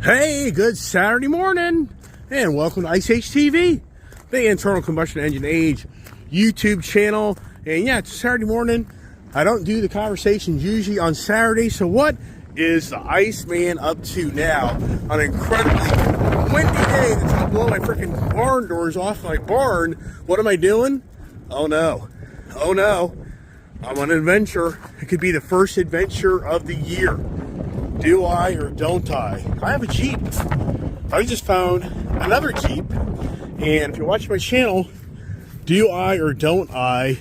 Hey, good Saturday morning, and welcome to Ice Age TV, the internal combustion engine age YouTube channel. And yeah, it's Saturday morning. I don't do the conversations usually on Saturday, so what is the Iceman up to now on an incredibly windy day that's gonna blow my freaking barn doors off my barn? What am I doing? Oh no, I'm on an adventure. It could be the first adventure of the year. Do I or don't I? I have a Jeep. I just found another Jeep. And if you watch my channel, do I or don't I?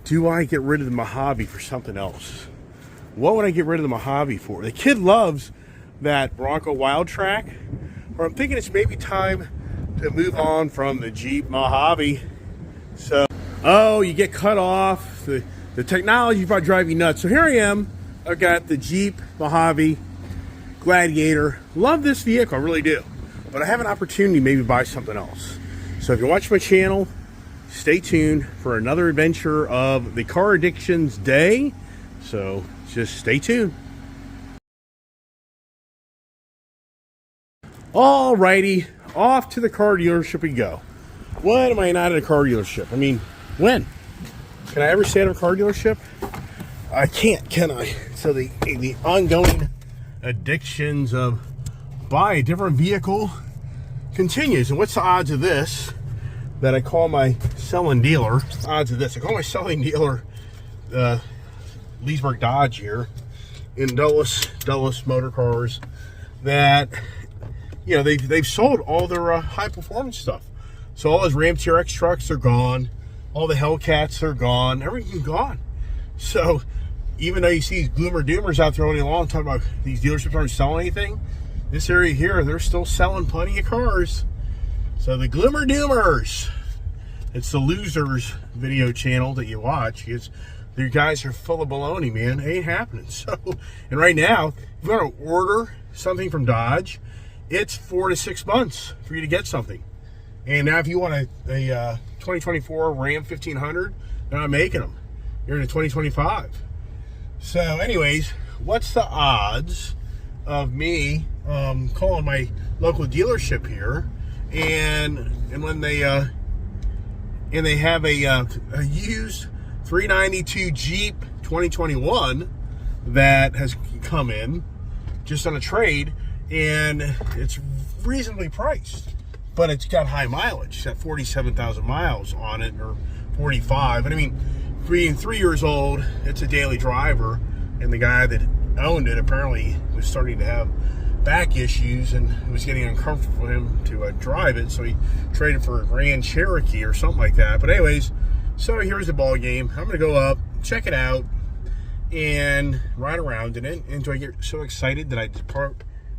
Do I get rid of the Mojave for something else? What would I get rid of the Mojave for? The kid loves that Bronco Wildtrak. Or I'm thinking it's maybe time to move on from the Jeep Mojave. So, oh, you get cut off. The technology is about driving you nuts. So here I am. I've got the Jeep Mojave Gladiator. Love this vehicle, I really do. But I have an opportunity to maybe buy something else. So if you watch my channel, stay tuned for another adventure of the Car Addictions Day. So just stay tuned. Alrighty, off to the car dealership we go. When am I not at a car dealership? I mean, when? Can I ever stay at a car dealership? I can't, can I? So the ongoing addictions of buy a different vehicle continues. And what's the odds of this that I call my selling dealer? Odds of this, I call my selling dealer Leesburg Dodge here in Dulles Motor Cars, that you know they've sold all their high performance stuff. So all those Ram TRX trucks are gone, all the Hellcats are gone, everything's gone. So even though you see these gloomer doomers out there all day long talking about these dealerships aren't selling anything, this area here, they're still selling plenty of cars. So the gloomer doomers, it's the losers video channel that you watch. It's, you guys are full of baloney, man. It ain't happening. So, and right now, if you want to order something from Dodge, it's 4 to 6 months for you to get something. And now if you want a 2024 Ram 1500, they're not making them. You're in a 2025. So anyways, what's the odds of me calling my local dealership here and when they have a used 392 Jeep 2021 that has come in just on a trade, and it's reasonably priced, but it's got high mileage. It's got 47,000 miles on it, or 45. And I mean, being 3 years old, it's a daily driver, and the guy that owned it apparently was starting to have back issues, and it was getting uncomfortable for him to drive it, so he traded for a Grand Cherokee or something like that. But anyways, so here's the ball game. I'm gonna go up, check it out, and ride around in it. And do I get so excited that I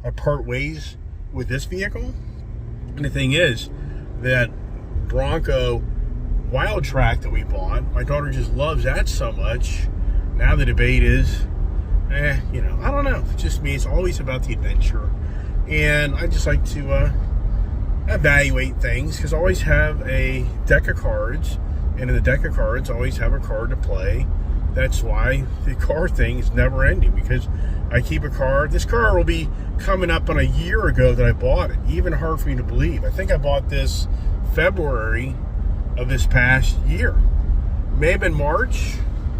part ways with this vehicle? And the thing is that Bronco Wildtrak that we bought, my daughter just loves that so much. Now the debate is, you know, I don't know. It's just me. It's always about the adventure, and I just like to evaluate things, because I always have a deck of cards, and in the deck of cards, I always have a card to play. That's why the car thing is never ending, because I keep a card. This car will be coming up on a year ago that I bought it. Even hard for me to believe. I think I bought this February of this past year. May have been March.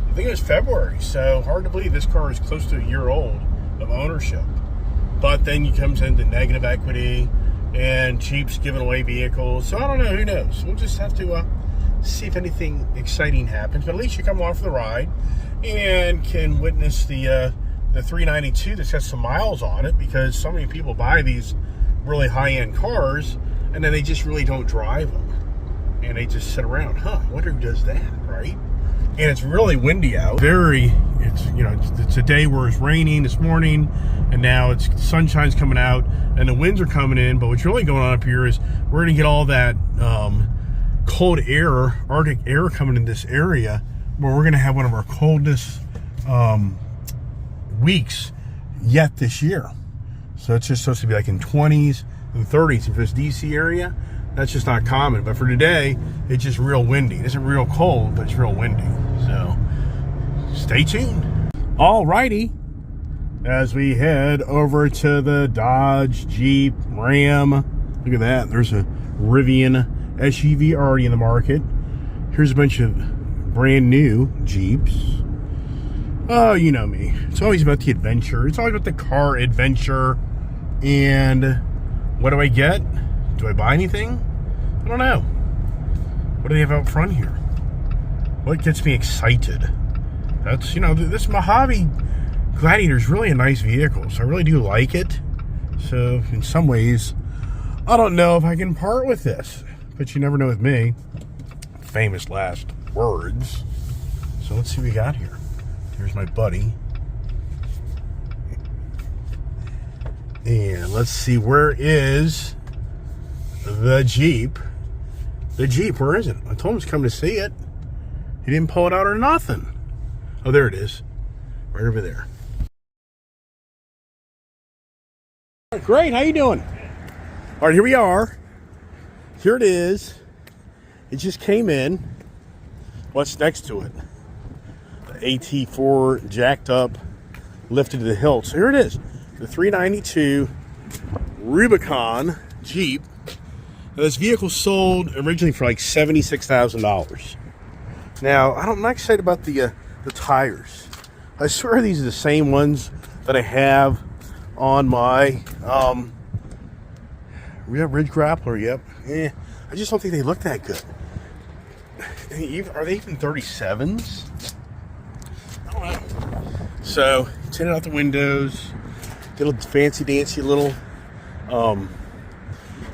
I think it was February. So hard to believe this car is close to a year old of ownership. But then it comes into negative equity, and Jeep's giving away vehicles. So I don't know, who knows? We'll just have to see if anything exciting happens. But at least you come along for the ride and can witness the 392 that's got some miles on it, because so many people buy these really high-end cars and then they just really don't drive them. And they just sit around. I wonder who does that, right? And it's really windy out. It's a day where it's raining this morning, and now it's sunshine's coming out, and the winds are coming in. But what's really going on up here is we're gonna get all that cold air, Arctic air coming in this area, where we're gonna have one of our coldest weeks yet this year. So it's just supposed to be like in 20s and 30s. If it's DC area, that's just not common. But for today, it's just real windy. It isn't real cold, but it's real windy. So stay tuned. Alrighty, as we head over to the Dodge, Jeep, Ram. Look at that. There's a Rivian SUV already in the market. Here's a bunch of brand new Jeeps. Oh, you know me. It's always about the adventure. It's always about the car adventure. And what do I get? Do I buy anything? I don't know. What do they have out front here? What gets me excited? That's, you know, this Mojave Gladiator is really a nice vehicle, so I really do like it. So in some ways, I don't know if I can part with this, but you never know with me. Famous last words. So let's see what we got here. Here's my buddy. And let's see, where is the Jeep? The Jeep, where is it? I told him to come to see it. He didn't pull it out or nothing. Oh, there it is. Right over there. Great, how you doing? All right, here we are. Here it is. It just came in. What's next to it? The AT4 jacked up, lifted to the hilt. So here it is. The 392 Rubicon Jeep. Now, this vehicle sold originally for like $76,000. Now, I'm not excited about the tires. I swear these are the same ones that I have on my Ridge Grappler. Yep. I just don't think they look that good. Are they even 37s? I don't know. So, tinted out the windows. Get a fancy dancy little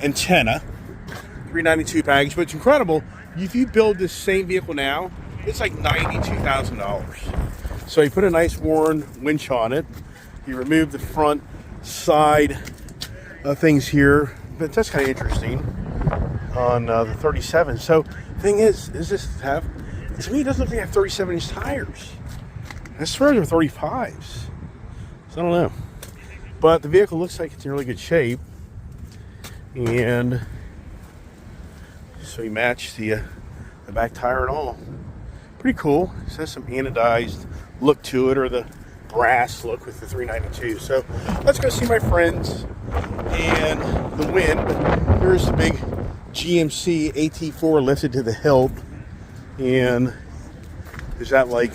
antenna. 392 package, but it's incredible. If you build this same vehicle now, it's like $92,000. So you put a nice Warren winch on it. You remove the front side things here, but that's kind of interesting on the 37. So thing is this have, to me, it doesn't look like they have 37-inch tires. I swear they're 35s. So I don't know. But the vehicle looks like it's in really good shape. And so you match the back tire and all. Pretty cool. It has some anodized look to it, or the brass look with the 392. So let's go see my friends and the wind. Here's the big GMC AT4 lifted to the hilt. And is that like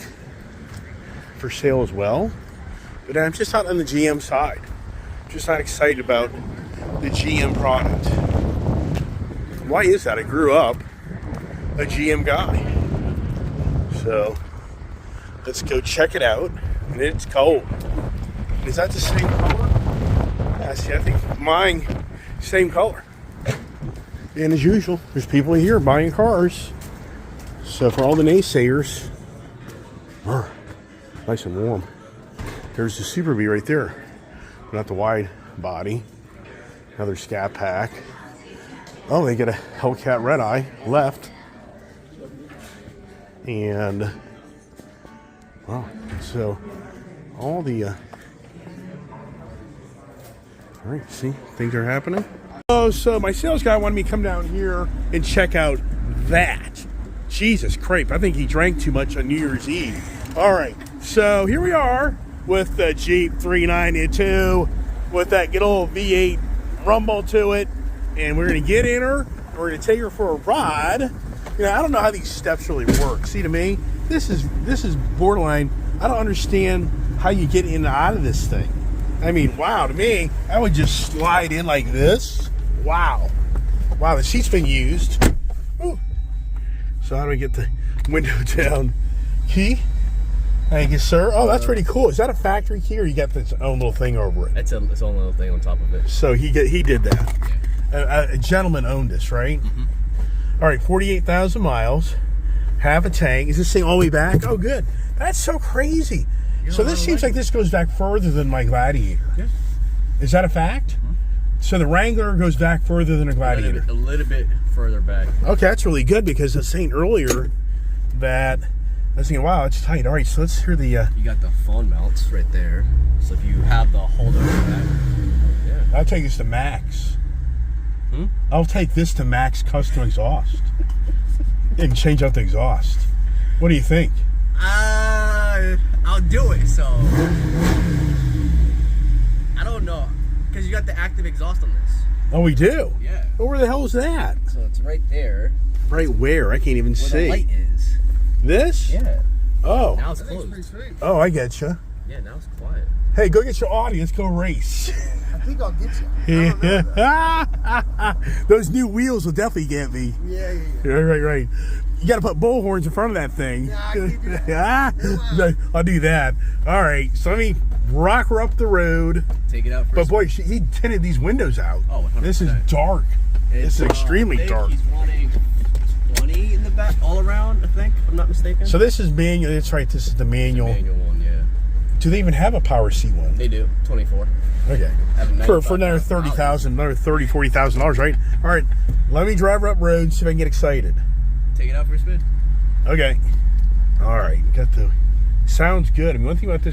for sale as well? But I'm just not on the GM side. I'm just not excited about the GM product. Why is that? I grew up a GM guy. So let's go check it out. And it's cold. Is that the same color? Yeah, see, I think mine, same color. And as usual, there's people here buying cars. So for all the naysayers, nice and warm. There's the Super Bee right there. Not the wide body. Another Scat Pack. Oh, they get a Hellcat Red Eye left. And wow, so all the all right, see, things are happening. Oh, so my sales guy wanted me to come down here and check out that. Jesus crepe, I think he drank too much on New Year's Eve. All right, so here we are with the Jeep 392 with that good old V8 rumble to it, and we're gonna get in her. We're gonna take her for a ride. You know, I don't know how these steps really work. See, to me, this is borderline. I don't understand how you get in and out of this thing. I mean, wow, to me, I would just slide in like this. Wow. Wow, the seat's been used. Ooh. So how do I get the window down key? Thank you, sir. Oh, that's pretty cool. Is that a factory key, or you got its own little thing over it? It's its own little thing on top of it. So he did that. Yeah. A gentleman owned this, right? Mm-hmm. All right, 48,000 miles, half a tank. Is this thing all the way back? Oh, good. That's so crazy. So this seems like this goes back further than my Gladiator. Yeah. Is that a fact? Mm-hmm. So the Wrangler goes back further than a Gladiator? A little bit further back. Okay, that's really good, because I was saying earlier that I was thinking, wow, it's tight. All right, so let's hear the... You got the phone mounts right there. So if you have the holder for that, yeah. I'll take this to max. I'll take this to max custom exhaust. You can change out the exhaust. What do you think? I'll do it. So you got the active exhaust on this. Oh, we do? Yeah. Where the hell is that? So it's right there. Right where? I can't even Where see. the light is. This? Yeah. Oh. Now it's closed. Oh, I get you. Yeah, now it's quiet. Hey, go get your audience. Go race. I think I'll get you. Those new wheels will definitely get me. Yeah. Right. You got to put bullhorns in front of that thing. Nah, I can't do that. I'll do that. All right. So let me rock her up the road. Take it out for But boy, he tinted these windows out. Oh, 100%. This is dark. This is extremely I think dark. He's running 20 in the back, all around, I think, if I'm not mistaken. So this is manual. That's right. This is the manual. Manual one, yeah. Do they even have a power seat one? They do, 24. Okay. For another $30,000, another $40,000, right? All right. Let me drive her up road, see if I can get excited. Take it out for a spin. Okay. All right. Got the. Sounds good. I mean, one thing about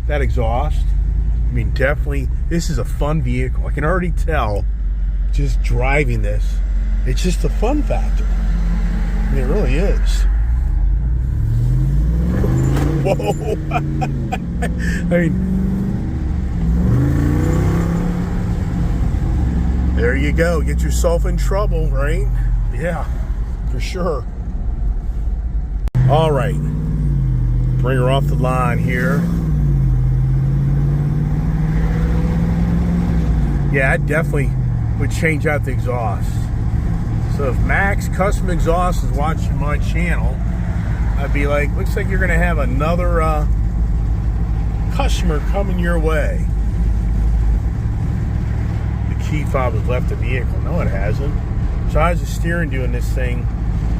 that exhaust. I mean, definitely, this is a fun vehicle. I can already tell, just driving this, it's just a fun factor. I mean, it really is. Whoa. I mean, there you go. Get yourself in trouble, right? Yeah, for sure. All right. Bring her off the line here. Yeah, I definitely would change out the exhaust. So if Max Custom Exhaust is watching my channel, I'd be like, looks like you're going to have another customer coming your way. The key fob has left the vehicle. No, it hasn't. So how's the steering doing this thing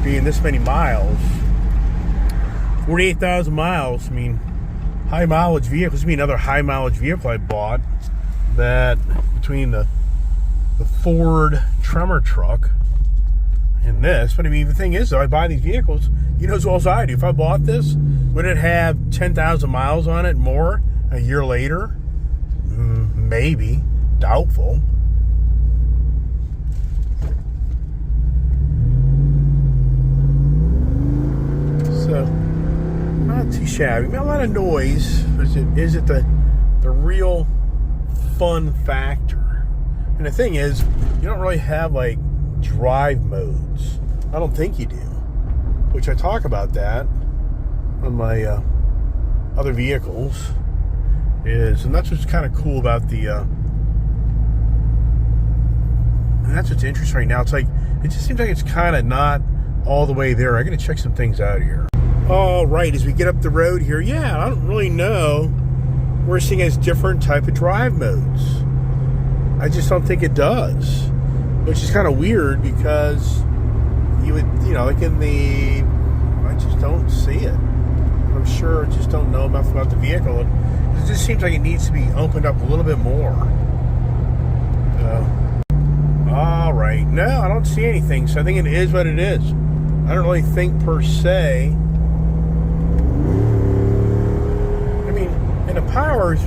being this many miles? 48,000 miles. I mean, high mileage vehicle. This would be another high mileage vehicle I bought. That between the Ford Tremor truck and this. But I mean, the thing is, though, I buy these vehicles, you know as well as I do. If I bought this, would it have 10,000 miles on it more a year later? Maybe. Doubtful. So, not too shabby. I mean, a lot of noise. Is it the real fun factor? And the thing is, you don't really have like drive modes. I don't think you do. Which I talk about that on my other vehicles. And that's what's kind of cool about the. And that's what's interesting right now. It's like it just seems like it's kind of not all the way there. I got to check some things out here. All right, as we get up the road here, yeah, I don't really know. We're seeing as different type of drive modes. I just don't think it does, which is kind of weird because you would, like in the, I just don't see it. I'm sure I just don't know enough about the vehicle. It just seems like it needs to be opened up a little bit more. All right, no, I don't see anything, so I think it is what it is. I don't really think per se. I mean, and the powers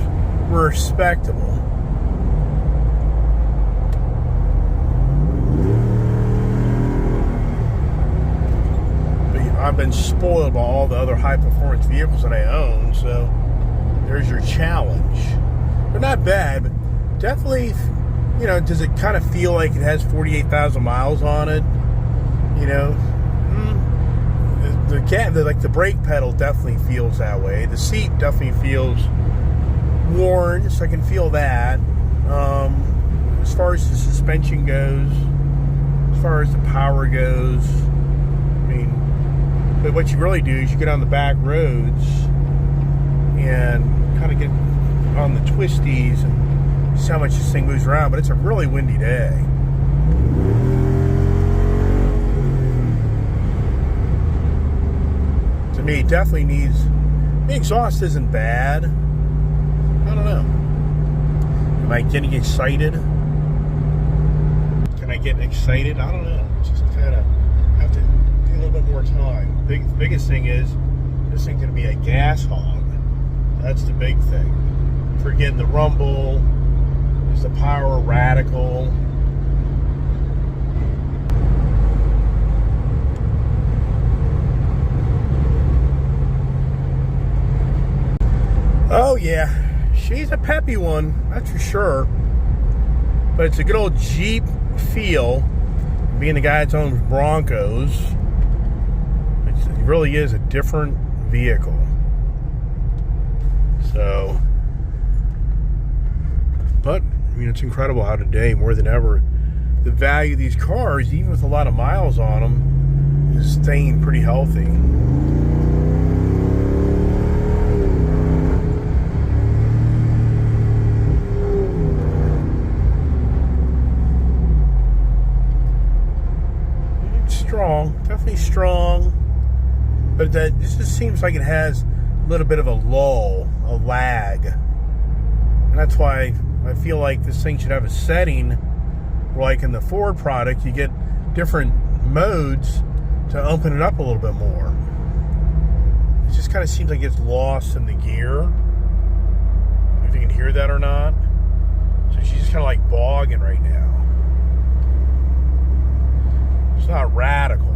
were respectable. But I've been spoiled by all the other high-performance vehicles that I own, so there's your challenge. They're not bad, but definitely, does it kind of feel like it has 48,000 miles on it? The brake pedal definitely feels that way. The seat definitely feels worn, so I can feel that. As far as the suspension goes, as far as the power goes, but what you really do is you get on the back roads and kind of get on the twisties and see how much this thing moves around, but it's a really windy day. To me, it definitely needs, the exhaust isn't bad. I don't know. Am I getting excited? Can I get excited? I don't know. Just kind of have to do a little bit more time. The biggest thing is, this thing's going to be a gas hog. That's the big thing. Forgetting the rumble. Is the power radical? Oh yeah, she's a peppy one, that's for sure. but it's a good old Jeep feel. Being the guy that's owns Broncos, it really is a different vehicle. So, but I mean, it's incredible how today, more than ever, the value of these cars, even with a lot of miles on them, is staying pretty healthy. Strong, definitely strong, but this just seems like it has a little bit of a lull, a lag, and that's why I feel like this thing should have a setting where, like in the Ford product, you get different modes to open it up a little bit more. It just kind of seems like it's lost in the gear. I don't know if you can hear that or not. So she's just kind of like bogging right now. It's not radical.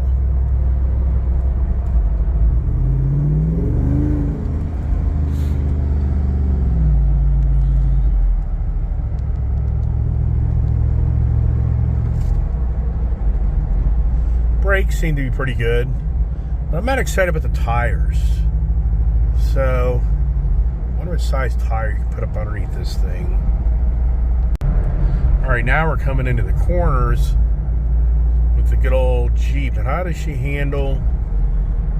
Brakes seem to be pretty good, but I'm not excited about the tires. So, I wonder what size tire you can put up underneath this thing. All right, now we're coming into the corners with the good old Jeep. And how does she handle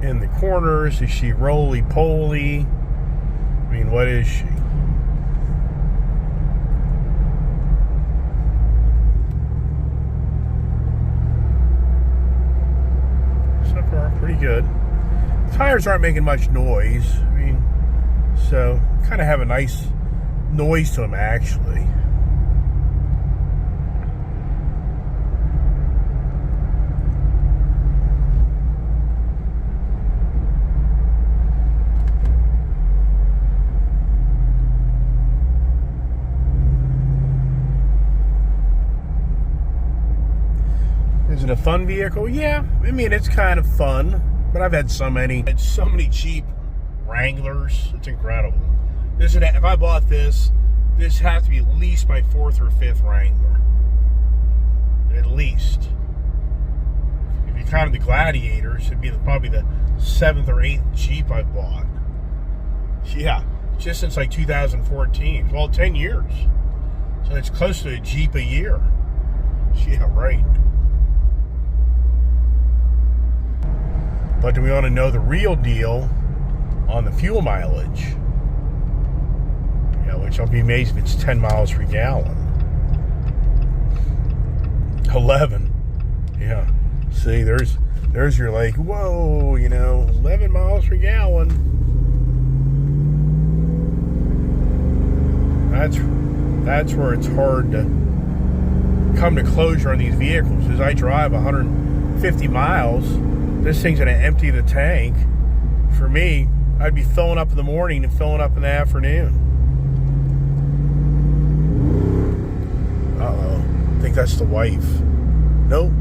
in the corners? Is she roly-poly? I mean, what is she? So far, pretty good. Tires aren't making much noise. I mean, so kind of have a nice noise to them, actually. Is it a fun vehicle? Yeah, I mean, it's kind of fun, but I've had so many Jeep Wranglers. It's incredible. If I bought this has to be at least my 4th or 5th Wrangler. At least. If you count the Gladiators, it'd be probably the 7th or 8th Jeep I've bought. Yeah, just since like 2014. Well, 10 years. So it's close to a Jeep a year. Yeah, right. But do we want to know the real deal on the fuel mileage? Yeah, which I'll be amazed if it's 10 miles per gallon. 11. Yeah. See, there's your like, whoa, 11 miles per gallon. That's where it's hard to come to closure on these vehicles. As I drive 150 miles, this thing's going to empty the tank. For me, I'd be filling up in the morning and filling up in the afternoon. Uh-oh. I think that's the wife. Nope.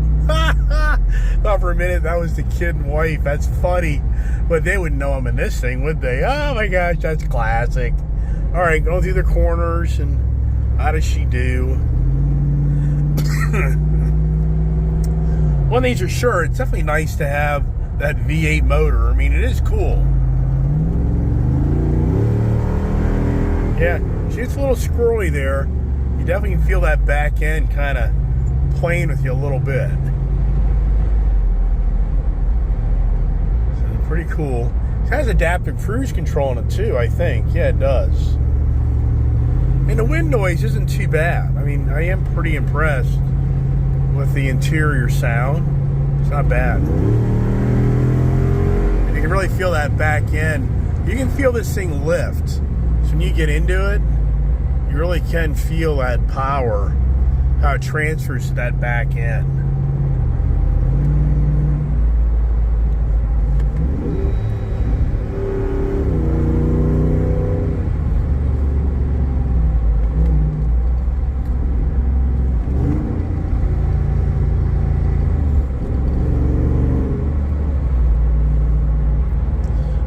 Thought for a minute that was the kid and wife. That's funny. But they wouldn't know I'm in this thing, would they? Oh my gosh, that's classic. All right, going through the corners, and how does she do? One thing for sure, it's definitely nice to have that V8 motor. I mean, it is cool. Yeah, she gets a little squirrely there. You definitely can feel that back end kind of playing with you a little bit. So pretty cool. It has adaptive cruise control in it too, I think. Yeah, it does. And the wind noise isn't too bad. I mean, I am pretty impressed with the interior sound. It's not bad. And you can really feel that back end. You can feel this thing lift. So when you get into it, you really can feel that power, how it transfers to that back end.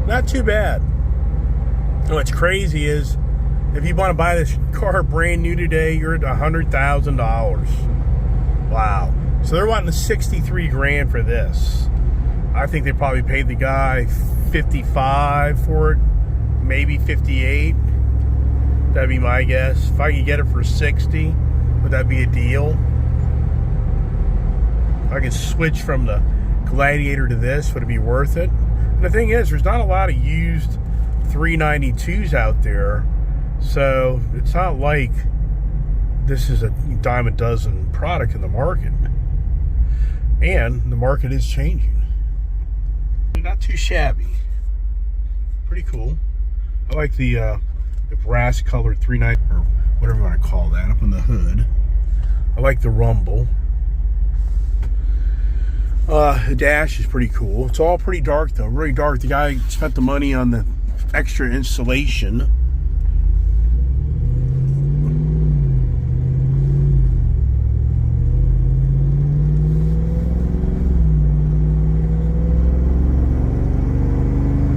Not too bad. What's crazy is If you want to buy this car brand new today, you're at $100,000. Wow. So they're wanting 63 grand for this. I think they probably paid the guy 55 for it, maybe 58. That'd be my guess. If I could get it for 60, would that be a deal? If I could switch from the Gladiator to this, would it be worth it? And the thing is, there's not a lot of used 392s out there, so it's not like this is a dime a dozen product in the market. And the market is changing. Not too shabby. Pretty cool. I like the brass colored 390 or whatever you want to call that up on the hood. I like the rumble. The dash is pretty cool. It's all pretty dark though, really dark. The guy spent the money on the extra insulation.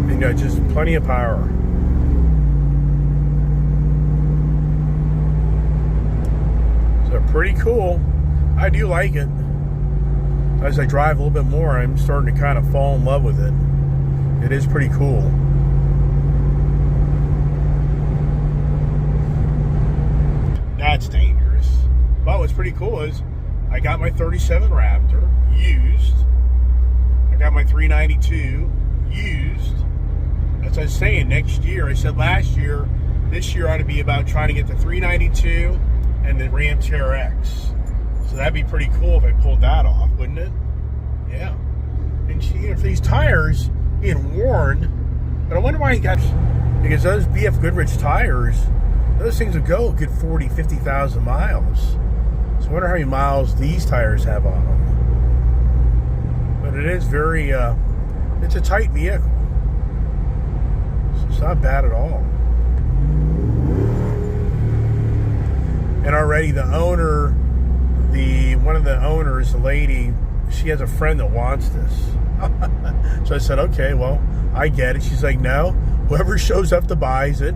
And got just plenty of power. So pretty cool. I do like it. As I drive a little bit more, I'm starting to kind of fall in love with it. It is pretty cool. That's dangerous. But what's pretty cool is I got my 37 Raptor used. I got my 392 used. As I was saying, next year, I said last year, this year ought to be about trying to get the 392 and the Ram TRX. So that'd be pretty cool if I pulled that off, wouldn't it? Yeah. And you know, for these tires being worn, but I wonder why he got, because those BF Goodrich tires, those things would go a good 40, 50,000 miles. So I wonder how many miles these tires have on them. But it is very, it's a tight vehicle. So it's not bad at all. And already the owner, one of the owners, the lady, she has a friend that wants this. So I said, okay, well, I get it. She's like, no, whoever shows up to buys it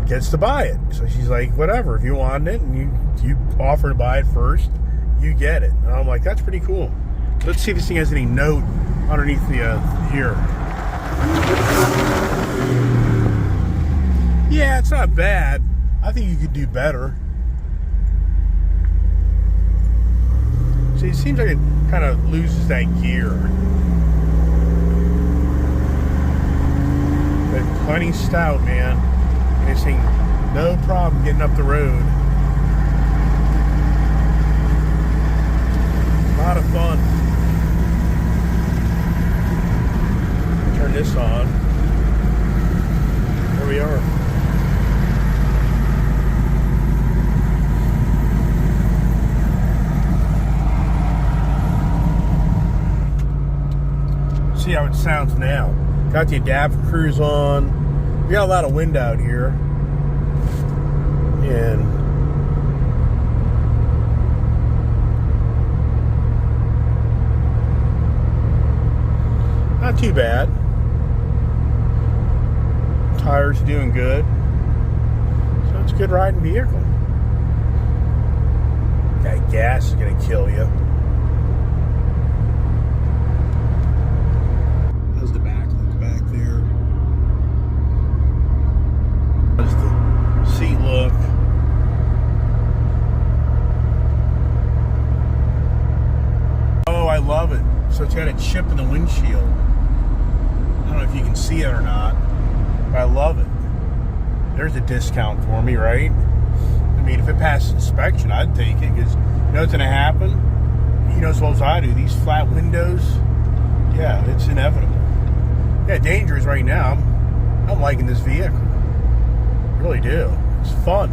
gets to buy it. So she's like, whatever, if you want it and you offer to buy it first, you get it. And I'm like, that's pretty cool. Let's see if this thing has any note underneath the here. Yeah, it's not bad. I think you could do better. See, it seems like it kind of loses that gear. But plenty stout, man. And this thing, no problem getting up the road. A lot of fun. Turn this on. There we are. See how it sounds now. Got the adaptive cruise on. We got a lot of wind out here. And not too bad. Tires doing good. So it's a good riding vehicle. That gas is gonna kill you. Look. Oh, I love it. So it's got a chip in the windshield. I don't know if you can see it or not, but I love it. There's a discount for me, right? I mean, if it passes inspection, I'd take it, because you know what's going to happen? You know as well as I do, these flat windows, yeah, it's inevitable. Yeah, dangerous right now. I'm liking this vehicle. I really do. It's fun.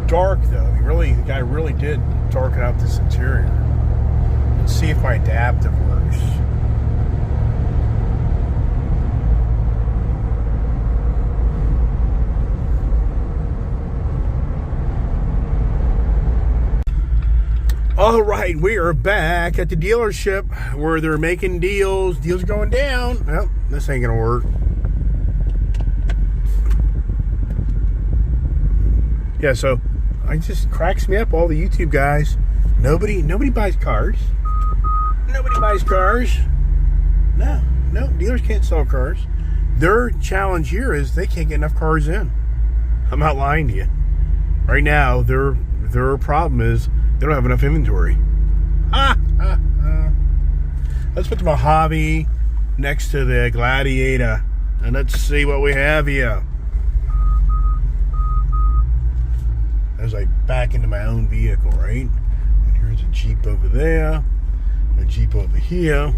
Dark though. The guy really did darken out this interior. Let's see if my adaptive works. All right, we are back at the dealership where they're making deals. Deals are going down. Well, this ain't gonna work. Yeah, so it just cracks me up, all the YouTube guys. Nobody buys cars. Nobody buys cars. No, dealers can't sell cars. Their challenge here is they can't get enough cars in. I'm not lying to you. Right now, their problem is they don't have enough inventory. Let's put the Mojave next to the Gladiator, and let's see what we have here. As I back into my own vehicle, right? And here's a Jeep over there, a Jeep over here.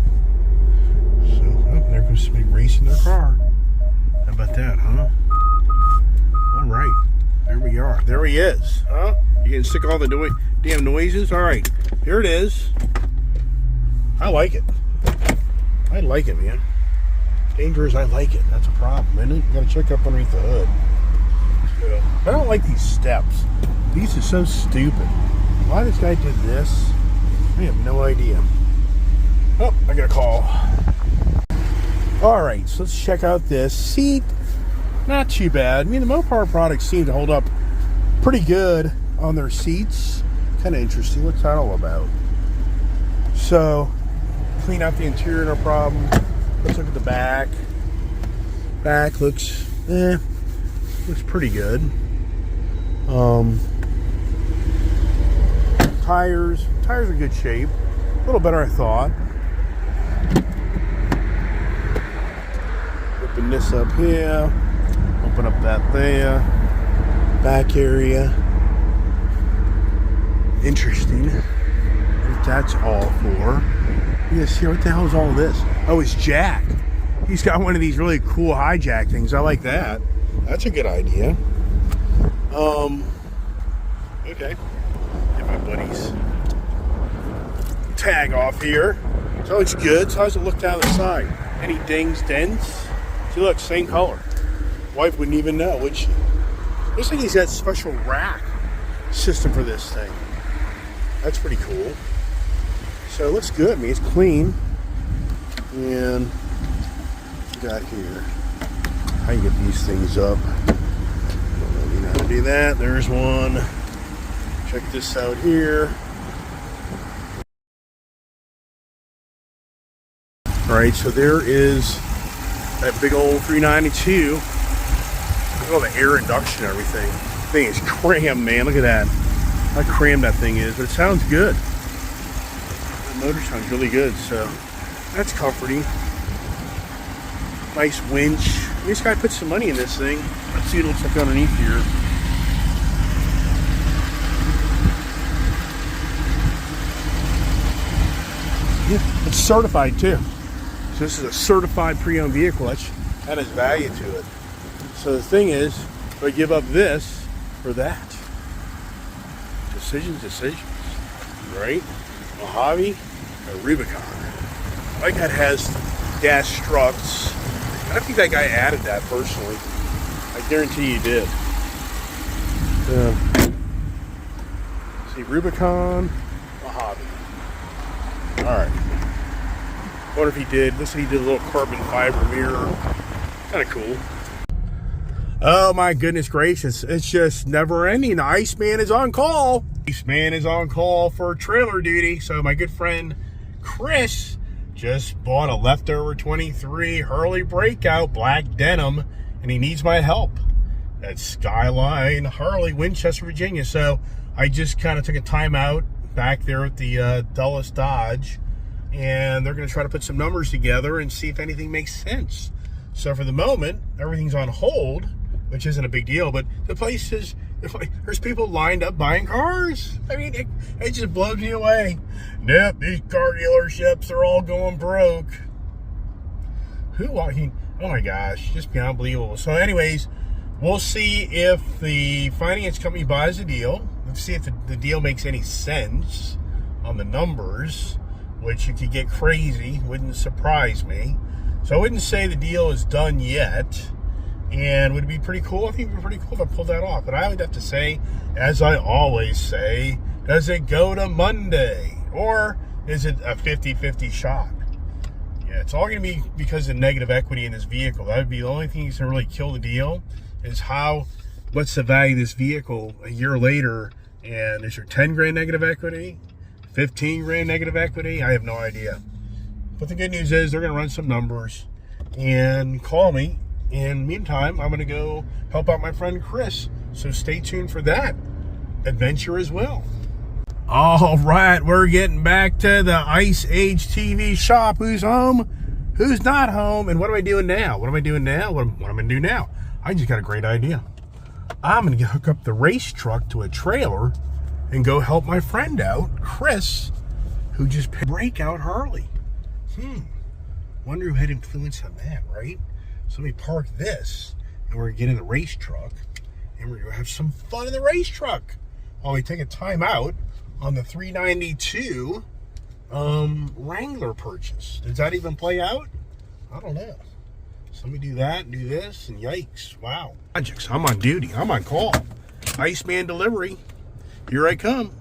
So, oh, there goes somebody racing their car. How about that, huh? All right, there we are. There he is, huh? You can stick all the damn noises. All right, here it is. I like it. I like it, man. Dangerous, I like it. That's a problem, isn't it? You gotta check up underneath the hood. So, I don't like these steps. These are so stupid. Why this guy did this, I have no idea. Oh, I got a call. All right, so let's check out this seat. Not too bad. I mean, the Mopar products seem to hold up pretty good on their seats. Kind of interesting. What's that all about? So, clean out the interior, no problem. Let's look at the back. Back looks pretty good. Tires are in good shape. A little better, I thought. Open this up here. Open up that there. Back area. Interesting. What that's all for. You guys see what the hell is all this? Oh, it's Jack. He's got one of these really cool hijack things. I like that. That's a good idea. Okay. Get my buddies tag off here. So it's good. So how does it look down the side? Any dings, dents? See, look, same color. Wife wouldn't even know, would she? Looks like he's got a special rack system for this thing. That's pretty cool. So it looks good. I mean, it's clean. And got here. How you get these things up? Don't know how to do that. There's one. Check this out here. All right, so there is that big old 392. Look at all the air induction and everything. The thing is crammed, man. Look at that. How crammed that thing is, but it sounds good. The motor sounds really good, so that's comforting. Nice winch. This guy put some money in this thing. Let's see what it looks like underneath here. Yeah, it's certified too. So this is a certified pre-owned vehicle. That has value to it. So the thing is, do I give up this for that? Decisions, right? Mojave or Rubicon. Like that has gas struts. I don't think that guy added that personally. I guarantee he did. See, Rubicon, Mojave. All right. Wonder if he did. Looks like he did a little carbon fiber mirror. Kind of cool. Oh my goodness gracious. It's just never ending. The Iceman is on call. Iceman is on call for trailer duty. So my good friend Chris just bought a leftover 23 Hurley Breakout black denim, and he needs my help. That's Skyline Harley, Winchester, Virginia. So I just kind of took a time out back there at the Dulles Dodge, and they're going to try to put some numbers together and see if anything makes sense. So for the moment, everything's on hold, which isn't a big deal, but the place is, there's people lined up buying cars. I mean, it just blows me away. Nope, these car dealerships are all going broke. Oh my gosh, just beyond unbelievable. So anyways, we'll see if the finance company buys the deal. Let's see if the deal makes any sense on the numbers, which you could get crazy, wouldn't surprise me. So I wouldn't say the deal is done yet, and would it be pretty cool? I think it would be pretty cool if I pulled that off. But I would have to say, as I always say, Does it go to Monday? Or is it a 50-50 shot? Yeah, it's all going to be because of negative equity in this vehicle. That would be the only thing that's going to really kill the deal, is what's the value of this vehicle a year later, and is there 10 grand negative equity? 15 grand negative equity? I have no idea. But the good news is they're going to run some numbers and call me. In the meantime, I'm going to go help out my friend Chris. So stay tuned for that adventure as well. All right, we're getting back to the Ice Age TV shop. Who's home? Who's not home? And what am I doing now? What am I going to do now? I just got a great idea. I'm going to hook up the race truck to a trailer and go help my friend out, Chris, who just picked Breakout Harley. Wonder who had influence on that, right? So let me park this, and we're going to get in the race truck, and we're going to have some fun in the race truck while we take a time out on the 392 Wrangler purchase. Does that even play out? I don't know. So let me do that and do this, and yikes, wow. I'm on duty. I'm on call. Iceman delivery. Here I come.